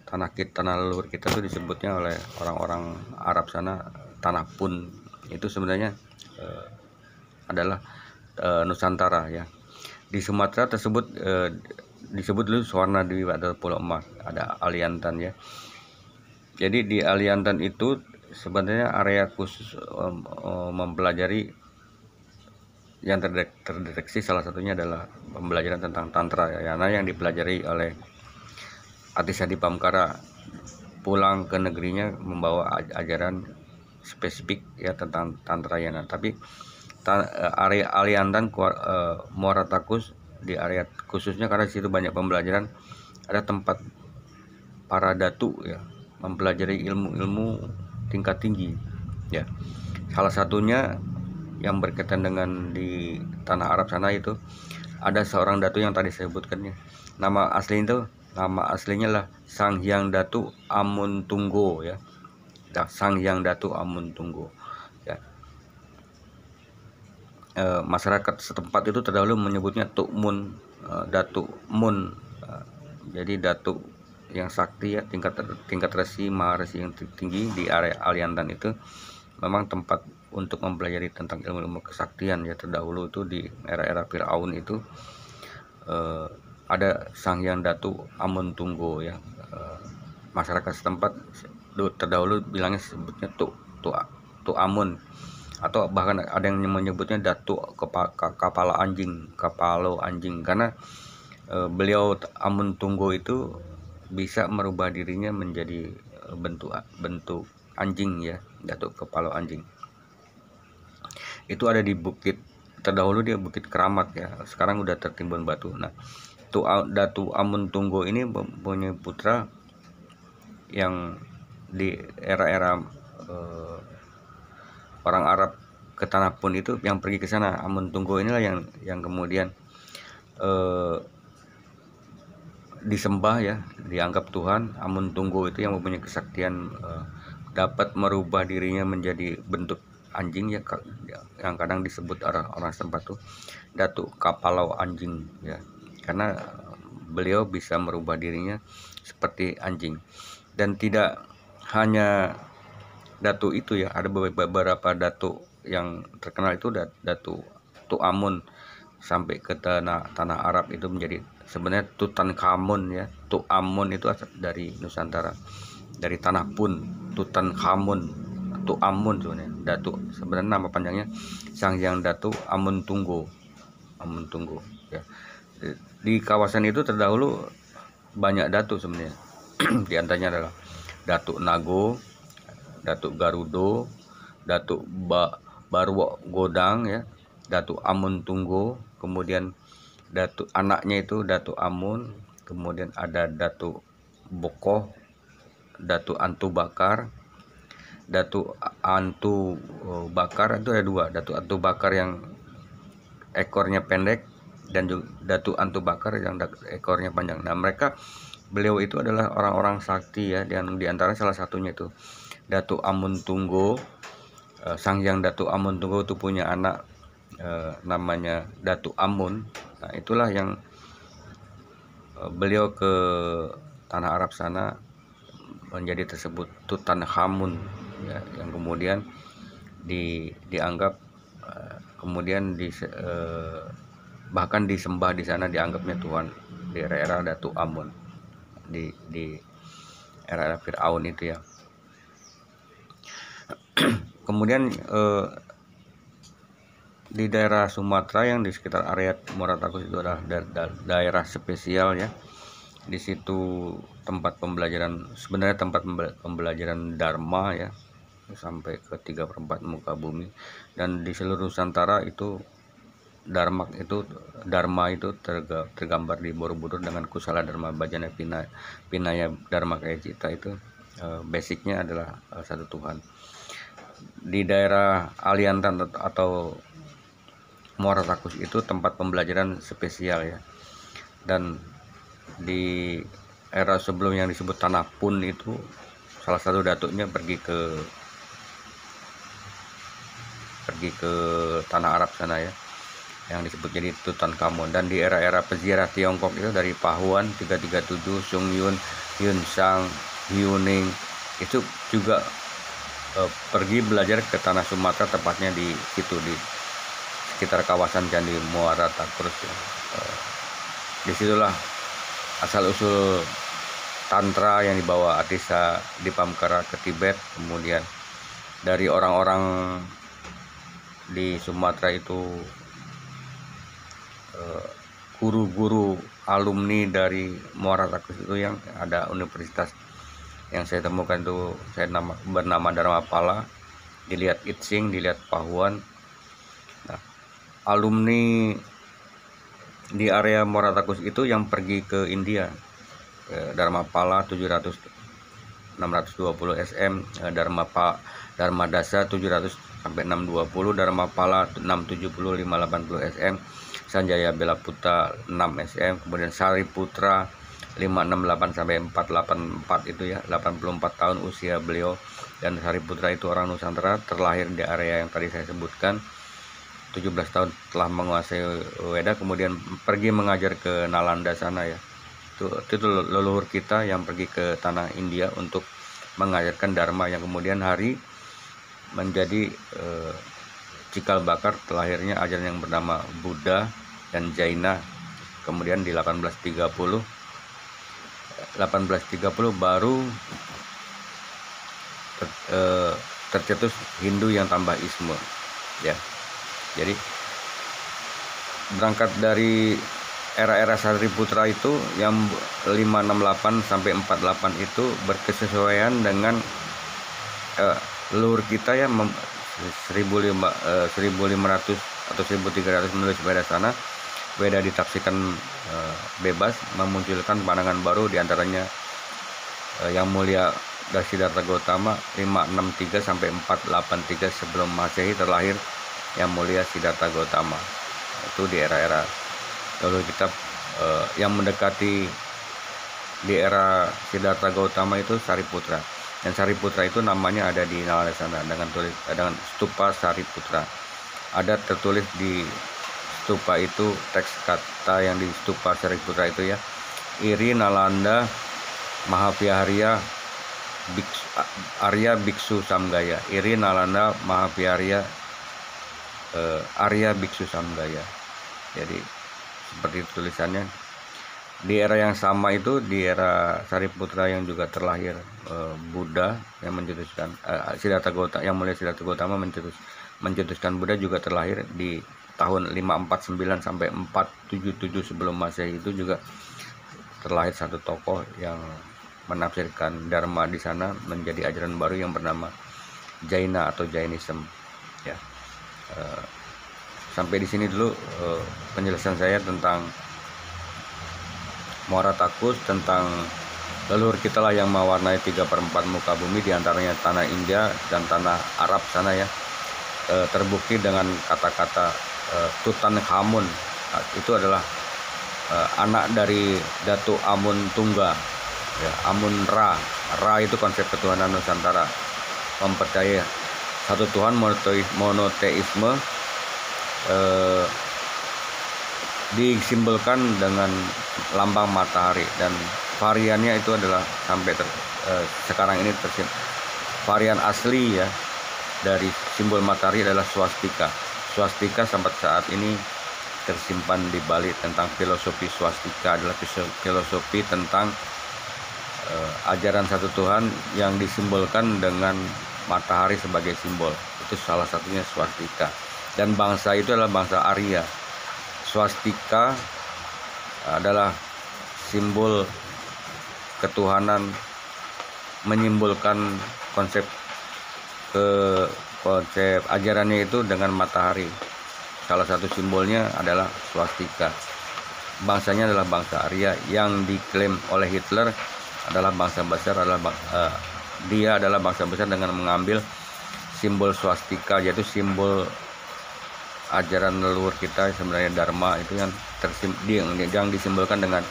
Tanah leluhur kita itu disebutnya oleh orang-orang Arab sana Tanah Pun. Itu sebenarnya adalah Nusantara ya. Di Sumatera tersebut disebut dulu Suwarnadwi atau Pulau Emas, ada Aliantan ya. Jadi di Aliantan itu sebenarnya area khusus mempelajari yang terdeteksi, salah satunya adalah pembelajaran tentang tantra ya, karena yang dipelajari oleh Atisadi Pamkara pulang ke negerinya membawa ajaran spesifik ya tentang tantra yana. Tapi area Aliantan Muara Takus di area khususnya karena situ banyak pembelajaran, ada tempat para datu ya mempelajari ilmu-ilmu tingkat tinggi ya. Salah satunya yang berkaitan dengan di tanah Arab sana itu ada seorang datu yang tadi saya sebutkan ya. Nama aslinya lah Sang Hyang Datu Amun Tunggo ya. Sang Hyang Datu Amun Tunggo ya. Masyarakat setempat itu terdahulu menyebutnya Tuk Mun, Datu Mun. Jadi datu yang sakti ya, tingkat resi maharesi yang tinggi di area Aliantan itu memang tempat untuk mempelajari tentang ilmu-ilmu kesaktian ya. Terdahulu itu di era-era Firaun itu ada Sang Hyang Datu Amun Tunggo ya. Masyarakat setempat terdahulu bilangnya sebutnya Tuk Amun, atau bahkan ada yang menyebutnya Datu Kepala Anjing, karena beliau Amun Tunggo itu bisa merubah dirinya menjadi bentuk anjing ya, Datu Kepala Anjing. Itu ada di bukit, terdahulu dia Bukit Keramat ya, sekarang udah tertimbun batu. Nah, Datu Amun Tunggo ini mempunyai putra yang di era-era orang Arab ke Tanah Pun itu yang pergi ke sana. Amun Tunggo inilah yang kemudian disembah ya, dianggap Tuhan. Amun Tunggo itu yang mempunyai kesaktian dapat merubah dirinya menjadi bentuk anjing ya, yang kadang disebut orang setempat tuh Datu Kapalau Anjing ya, karena beliau bisa merubah dirinya seperti anjing. Dan tidak hanya datu itu ya, ada beberapa datu yang terkenal itu Datu Tuk Amun sampai ke tanah Arab itu menjadi sebenarnya Tutankhamun ya. Tuk Amun itu asal dari Nusantara, dari Tanah Pun. Tutankhamun, Tuk Amun sebenarnya. Datu sebenarnya nama panjangnya Sang Hyang Datu Amun Tunggo ya. Di kawasan itu terdahulu banyak datu sebenarnya. Di antaranya adalah Datuk Nago, Datuk Garudo, Datuk Barwo Godang ya, Datuk Amun Tunggo, kemudian Datuk anaknya itu Datuk Amun, kemudian ada Datuk Bokoh, Datuk Antu Bakar, Datuk Antu Bakar. Itu ada dua, Datuk Antu Bakar yang ekornya pendek dan juga Datuk Antu Bakar yang ekornya panjang. Nah, beliau itu adalah orang-orang sakti ya, dan diantara salah satunya itu Datuk Amun Tunggo. Sang Hyang Datuk Amun Tunggo itu punya anak namanya Datuk Amun. Nah, itulah yang beliau ke tanah Arab sana menjadi tersebut Tutankhamun ya, yang kemudian dianggap kemudian bahkan disembah di sana, dianggapnya Tuhan di era-era Datu Amun, di era Fir'aun itu ya. Kemudian di daerah Sumatera yang di sekitar area Muara Takus itu adalah daerah spesial ya. Di situ tempat pembelajaran, sebenarnya tempat pembelajaran Dharma ya, sampai ke 3/4 muka bumi. Dan di seluruh Nusantara itu Dharma itu tergambar di Borobudur dengan Kusala Dharma Bhajana Vinaya Dharma Kaya Cita. Itu basicnya adalah satu Tuhan. Di daerah Aliantan atau Muara Takus itu tempat pembelajaran spesial ya. Dan di era sebelum yang disebut Tanah Pun itu salah satu datuknya pergi ke tanah Arab sana ya, yang disebut jadi Tutankhamun. Dan di era-era peziarah Tiongkok itu dari Pahuan 337, Sung Yun, Yun Sang, Yuning itu juga pergi belajar ke tanah Sumatera, tepatnya di situ di sekitar kawasan Candi Muara Takus ya. Disitulah asal usul Tantra yang dibawa Atisa Dipamkara ke Tibet. Kemudian dari orang-orang di Sumatera itu guru-guru alumni dari Muara Takus itu, yang ada universitas yang saya temukan itu bernama Dharmapala, dilihat Itsing, dilihat Pahuan. Nah, alumni di area Muara Takus itu yang pergi ke India, Dharmapala 620 SM, Dharmadasa 700 sampai 620, Dharmapala 670 580 SM, Sanjaya Bela Putra 6 SM, kemudian Sariputra 568 sampai 484 itu ya, 84 tahun usia beliau. Dan Sariputra itu orang Nusantara, terlahir di area yang tadi saya sebutkan. 17 tahun telah menguasai Weda, kemudian pergi mengajar ke Nalanda sana ya. Itu leluhur kita yang pergi ke tanah India untuk mengajarkan Dharma, yang kemudian hari menjadi cikal bakar terlahirnya ajaran yang bernama Buddha dan Jaina. Kemudian di 1830 baru tercetus Hindu yang tambah Isme ya. Jadi berangkat dari era-era Sariputra itu yang 568 sampai 48 itu berkesesuaian dengan leluhur kita ya, 1500 atau 1300 menulis Weda sana. Weda ditafsirkan bebas, memunculkan pandangan baru, diantaranya yang mulia Siddhartha Gautama 563 sampai 483 sebelum Masehi terlahir yang mulia Siddhartha Gautama. Itu di era-era lalu kita yang mendekati di era Siddhartha Gautama itu Sariputra. Dan Sariputra itu namanya ada di Nalanda sana dengan stupa Sariputra. Ada tertulis di stupa itu teks kata yang di stupa Sariputra itu ya, Iri Nalanda Mahaviharya Arya Biksu Samgaya. Iri Nalanda Mahaviharya Arya Biksu Samgaya. Jadi seperti tulisannya. Di era yang sama itu, di era Sariputra yang juga terlahir Buddha yang mencetuskan Siddhartha Gautama, yang mulia Siddhartha Gautama mencetuskan Buddha, juga terlahir di tahun 549 sampai 477 sebelum Masehi. Itu juga terlahir satu tokoh yang menafsirkan Dharma di sana menjadi ajaran baru yang bernama Jaina atau Jainism ya. Sampai di sini dulu penjelasan saya tentang Muara Takus, tentang leluhur kita lah yang mewarnai 3/4 muka bumi, diantaranya tanah India dan tanah Arab sana ya. Terbukti dengan kata-kata Tutankhamun, itu adalah anak dari Datu Amun Tungga ya, Amun Ra. Ra itu konsep ketuhanan Nusantara, mempercayai satu Tuhan, monoteisme, disimbolkan dengan lambang matahari, dan variannya itu adalah sampai sekarang ini varian asli ya dari simbol matahari adalah swastika. swastika sampai saat ini tersimpan di Bali. Tentang filosofi swastika adalah filosofi tentang ajaran satu Tuhan yang disimbolkan dengan matahari sebagai simbol. Itu salah satunya swastika. Dan bangsa itu adalah bangsa Arya. Swastika adalah simbol ketuhanan, menyimbolkan konsep ajarannya itu dengan matahari. Salah satu simbolnya adalah swastika. Bangsanya adalah bangsa Arya yang diklaim oleh Hitler adalah bangsa besar, dia adalah bangsa besar dengan mengambil simbol swastika, yaitu simbol ajaran leluhur kita sebenarnya Dharma itu yang disimbolkan dengan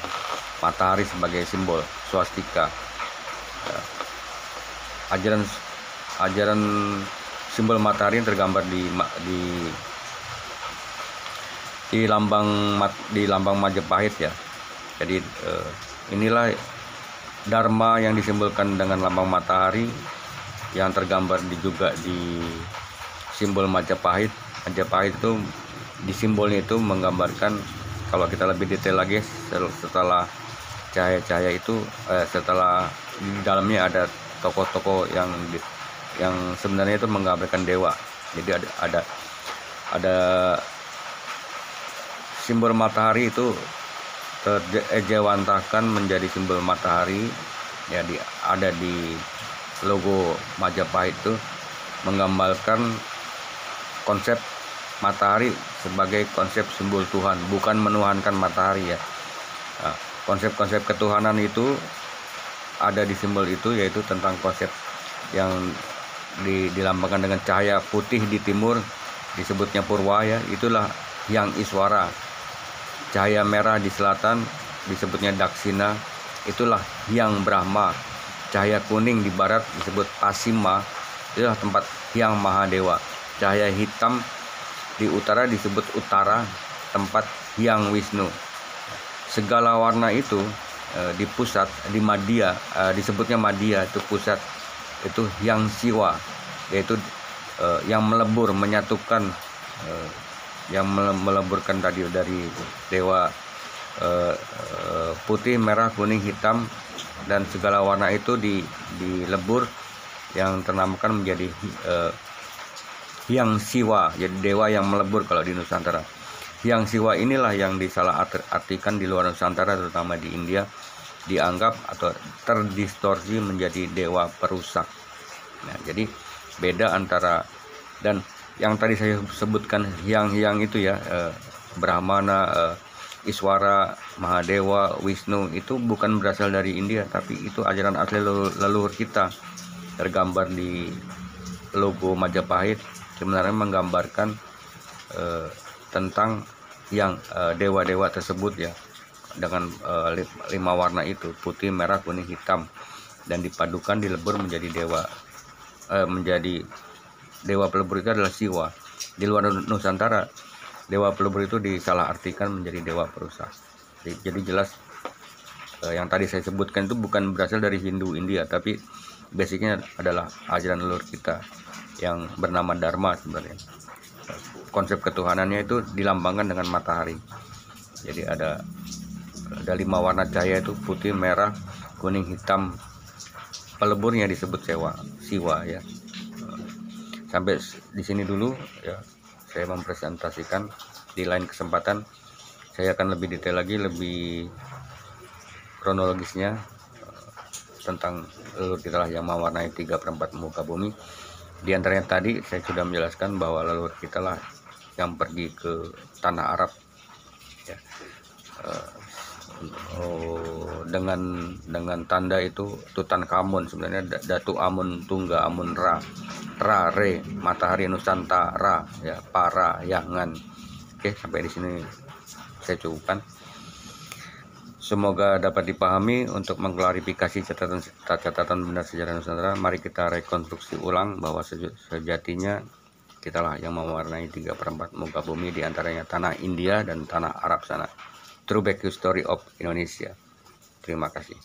matahari sebagai simbol swastika. Ajaran simbol matahari yang tergambar di lambang Majapahit ya. Jadi inilah Dharma yang disimbolkan dengan lambang matahari yang tergambar juga di simbol Majapahit. Majapahit itu di simbolnya itu menggambarkan, kalau kita lebih detail lagi, setelah cahaya-cahaya itu setelah di dalamnya ada tokoh-tokoh yang sebenarnya itu menggambarkan dewa. Jadi ada simbol matahari itu terejawantahkan menjadi simbol matahari ya, ada di logo Majapahit itu menggambarkan konsep matahari sebagai konsep simbol Tuhan, bukan menuhankan matahari ya. Nah, konsep-konsep ketuhanan itu ada di simbol itu, yaitu tentang konsep yang dilambangkan dengan cahaya putih di timur, disebutnya Purwa ya, itulah yang Iswara. Cahaya merah di selatan disebutnya Daksina, itulah yang Brahma. Cahaya kuning di barat disebut Pasima, itulah tempat yang Mahadewa. Cahaya hitam di utara disebut Utara, tempat yang Wisnu. Segala warna itu di pusat, di Madhya, disebutnya Madhya, itu pusat, itu yang Siwa, yaitu yang melebur, menyatukan, yang meleburkan tadi dari dewa putih, merah, kuning, hitam, dan segala warna itu dilebur, yang ternamakan menjadi Hyang Siwa, jadi dewa yang melebur kalau di Nusantara. Hyang Siwa inilah yang disalah artikan di luar Nusantara, terutama di India, dianggap atau terdistorsi menjadi dewa perusak. Nah, jadi beda antara, dan yang tadi saya sebutkan hyang itu ya, Brahmana, Iswara, Mahadewa, Wisnu, itu bukan berasal dari India, tapi itu ajaran asli leluhur kita, tergambar di logo Majapahit. Sebenarnya menggambarkan tentang yang dewa-dewa tersebut ya, dengan 5 warna itu, putih, merah, kuning, hitam, dan dipadukan, dilebur menjadi dewa pelebur itu adalah Siwa. Di luar Nusantara, dewa pelebur itu disalah artikan menjadi dewa perusak. Jadi jelas yang tadi saya sebutkan itu bukan berasal dari Hindu India, tapi basicnya adalah ajaran leluhur kita yang bernama Dharma sebenarnya. Konsep ketuhanannya itu dilambangkan dengan matahari. Jadi ada 5 warna cahaya itu, putih, merah, kuning, hitam. Peleburnya disebut Siwa ya. Sampai di sini dulu ya, saya mempresentasikan. Di lain kesempatan saya akan lebih detail lagi, lebih kronologisnya tentang leluhur kita lah yang mewarnai 3/4 muka bumi. Di antaranya tadi saya sudah menjelaskan bahwa leluhur kita lah yang pergi ke tanah Arab ya, dengan tanda itu Tutankhamun, sebenarnya Datu Amun Tungga Amun Ra Re, matahari Nusantara ya, para yangan. Oke, sampai di sini saya cukupkan. Semoga dapat dipahami. Untuk mengklarifikasi catatan benar sejarah Nusantara, mari kita rekonstruksi ulang bahwa sejatinya kitalah yang mewarnai 3/4 muka bumi, diantaranya tanah India dan tanah Arab sana. True back history of Indonesia. Terima kasih.